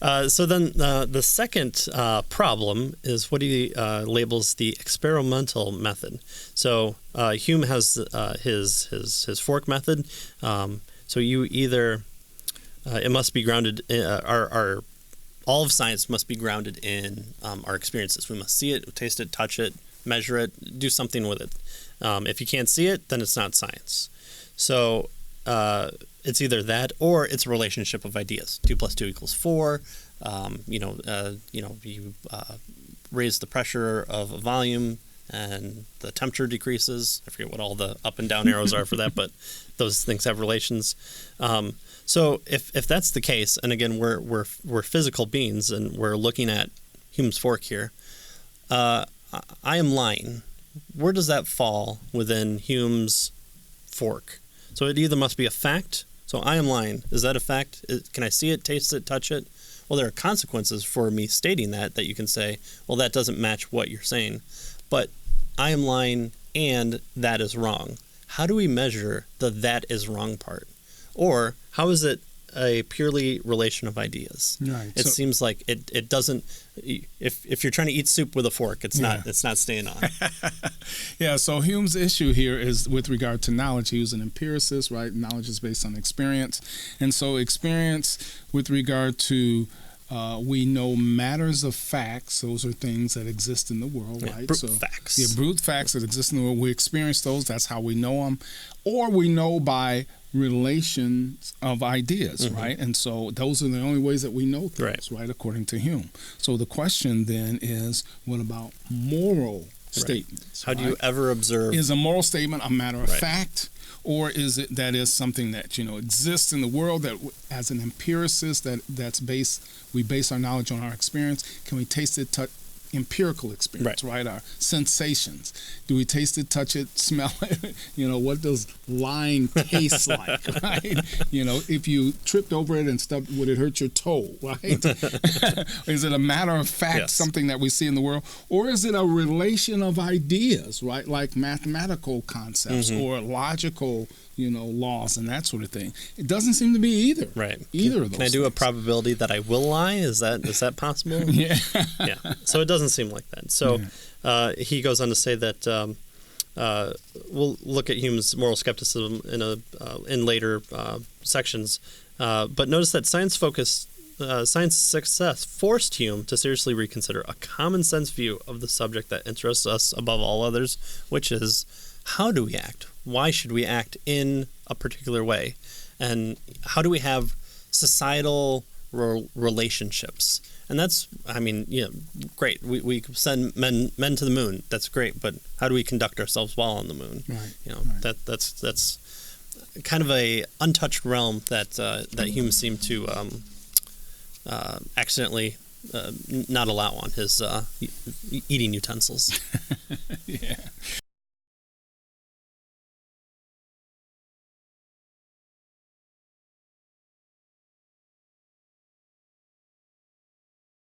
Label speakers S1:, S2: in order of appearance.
S1: So then the second problem is what he labels the experimental method. So Hume has his fork method. So you either it must be grounded. Our all of science must be grounded in our experiences. We must see it, taste it, touch it, measure it, do something with it. If you can't see it, then it's not science. So it's either that or it's a relationship of ideas. 2 + 2 = 4. You raise the pressure of a volume and the temperature decreases. I forget what all the up and down arrows are for that, but those things have relations. So if that's the case, and again we're physical beings and we're looking at Hume's fork here, I am lying. Where does that fall within Hume's fork? So it either must be a fact. So I am lying. Is that a fact? Can I see it, taste it, touch it? Well, there are consequences for me stating that you can say, well, that doesn't match what you're saying. But I am lying and that is wrong. How do we measure the that is wrong part? Or how is it a purely relation of ideas?
S2: Right.
S1: It seems like it doesn't. If you're trying to eat soup with a fork, it's not staying on.
S2: Yeah. So Hume's issue here is with regard to knowledge. He was an empiricist, right? Knowledge is based on experience, and so experience with regard to we know matters of facts. Those are things that exist in the world, right?
S1: Brute facts.
S2: Yeah, brute facts that exist in the world. We experience those. That's how we know them, or we know by relations of ideas, right? And so those are the only ways that we know things, right? According to Hume. So the question then is, what about moral statements?
S1: How do you ever observe?
S2: Is a moral statement a matter of fact, or is it that is something that exists in the world that, as an empiricist, we base our knowledge on our experience? Can we taste it, touch? Empirical experience, right? Our sensations. Do we taste it, touch it, smell it? What does lying taste like, right? If you tripped over it and stuff, would it hurt your toe, right? Is it a matter of fact, something that we see in the world? Or is it a relation of ideas, right? Like mathematical concepts or logical, laws and that sort of thing. It doesn't seem to be either. Right. Either of those.
S1: Can I do a probability that I will lie? Is that possible?
S2: Yeah.
S1: So it doesn't seem like that. So he goes on to say that we'll look at Hume's moral skepticism in later sections. But notice that science success forced Hume to seriously reconsider a common sense view of the subject that interests us above all others, which is, how do we act? Why should we act in a particular way? And how do we have societal relationships? And that's, great. We send men to the moon. That's great. But how do we conduct ourselves while on the moon? Right. That's kind of a untouched realm that Hume seemed to accidentally not allow on his eating utensils.
S2: Yeah.